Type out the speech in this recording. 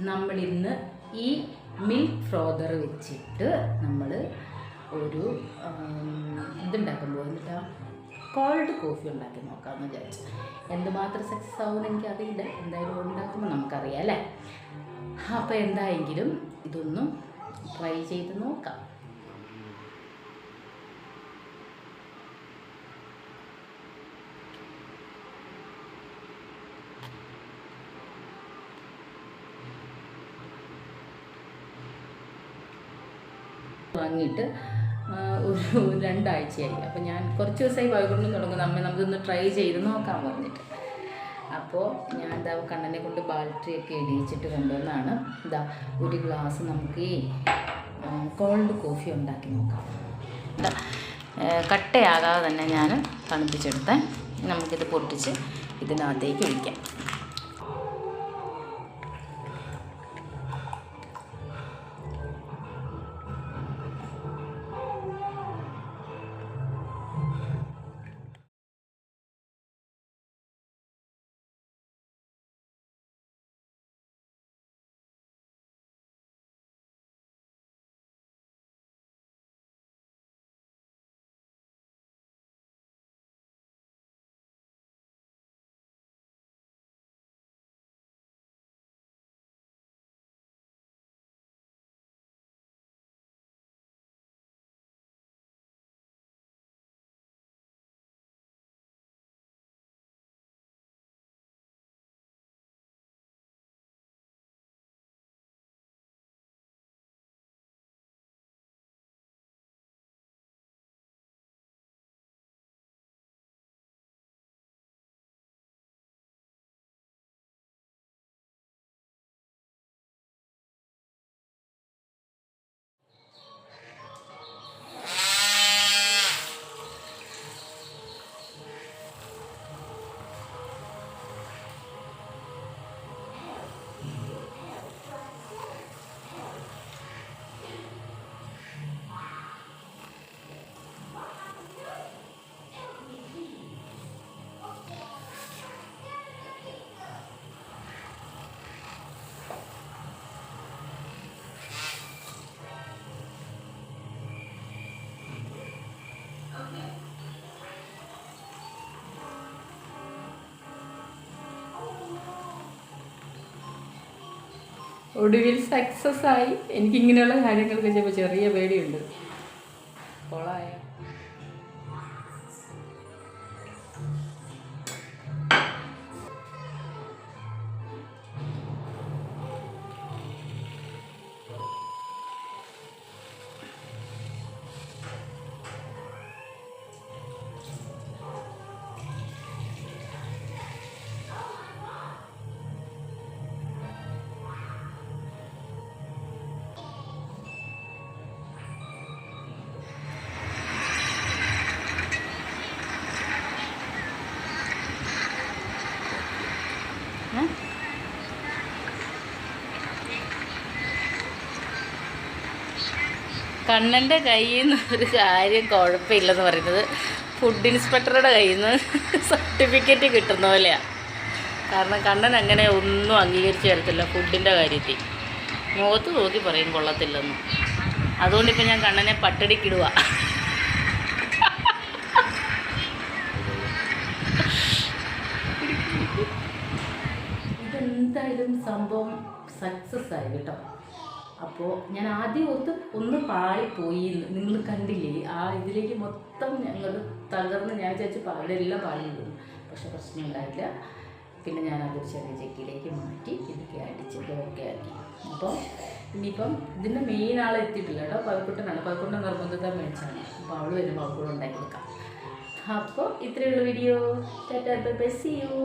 നമ്മളിന്ന് ഈ മിൽക്ക് ഫ്രോദർ വെച്ചിട്ട് നമ്മൾ ഒരു ഇതുണ്ടാക്കുമ്പോൾ എന്നിട്ടാ കോൾഡ് കോഫി ഉണ്ടാക്കി നോക്കാമെന്ന് വിചാരിച്ചു. എന്തുമാത്രം സക്സസ് ആവുമെന്ന് എനിക്കറിയില്ല, എന്തായാലും ഉണ്ടാക്കുമ്പോൾ നമുക്കറിയാം അല്ലേ. അപ്പോൾ എന്തായെങ്കിലും ഇതൊന്നും ട്രൈ ചെയ്ത് നോക്കാം. വാങ്ങിയിട്ട് ഒരു 2 ആഴ്ചയായി. അപ്പോൾ ഞാൻ കുറച്ച് ദിവസമായി വൈകുന്നു തുടങ്ങുന്നു, നമുക്കൊന്ന് ട്രൈ ചെയ്ത് നോക്കാൻ പറഞ്ഞിട്ട്. അപ്പോൾ ഞാൻ ഇതാ കണ്ണനെ കൊണ്ട് ബാറ്ററിയൊക്കെ ഇടിയിച്ചിട്ട് കൊണ്ടുവന്നാണ്. ഇതാ ഒരു ഗ്ലാസ് നമുക്ക് ഈ കോൾഡ് കോഫി ഉണ്ടാക്കി നോക്കാം. കട്ടയാകാതെ തന്നെ ഞാൻ തണുപ്പിച്ചെടുത്ത് നമുക്കിത് പൊട്ടിച്ച് ഇതിനകത്തേക്ക് ഒഴിക്കാം. ഒടുവിൽ സക്സസ് ആയി. എനിക്കിങ്ങനെയുള്ള കാര്യങ്ങളൊക്കെ ചെയ്യുമ്പോൾ ചെറിയ പേടിയുണ്ട്. കൊളായ കണ്ണൻ്റെ കയ്യിൽ നിന്ന് ഒരു കാര്യം കുഴപ്പമില്ലെന്ന് പറയുന്നത് ഫുഡ് ഇൻസ്പെക്ടറുടെ കയ്യിൽ നിന്ന് സർട്ടിഫിക്കറ്റ് കിട്ടുന്ന പോലെയാണ്. കാരണം കണ്ണൻ അങ്ങനെ ഒന്നും അംഗീകരിച്ച് തരത്തില്ല ഫുഡിൻ്റെ കാര്യത്തിൽ. മുഖത്ത് നോക്കി പറയും കൊള്ളത്തില്ലെന്ന്. അതുകൊണ്ടിപ്പോൾ ഞാൻ കണ്ണനെ പട്ടടിക്കിടുക. ഇതെന്തായാലും സംഭവം സക്സസ് ആയി കേട്ടോ. അപ്പോൾ ഞാൻ ആദ്യം ഒന്ന് പാളിപ്പോയി, നിങ്ങൾ കണ്ടില്ലേ ആ ഇതിലേക്ക് മൊത്തം ഞങ്ങൾ തകർന്ന്. ഞാൻ വിചാരിച്ച് പാലെല്ലാം പാളി പോകും, പക്ഷെ പ്രശ്നം ഉണ്ടായില്ല. പിന്നെ ഞാൻ അതൊരു ചെറിയ ചെക്കിലേക്ക് മാറ്റി ഇതൊക്കെ അടിച്ചിട്ട് ഒക്കെ ആക്കി. അപ്പോൾ ഇനിയിപ്പം ഇതിൻ്റെ മെയിൻ ആളെ എത്തിയിട്ടില്ല കേട്ടോ, പവിക്കുട്ടനാണ്. പവിക്കുട്ടൻ നിർബന്ധത മേടിച്ചാണ്. അപ്പോൾ അവൾ വരുമ്പോൾ അവൾ കൂടെ ഉണ്ടാക്കി കൊടുക്കാം. അപ്പോൾ ഇത്രയുള്ള video. Tata bye bye, see U.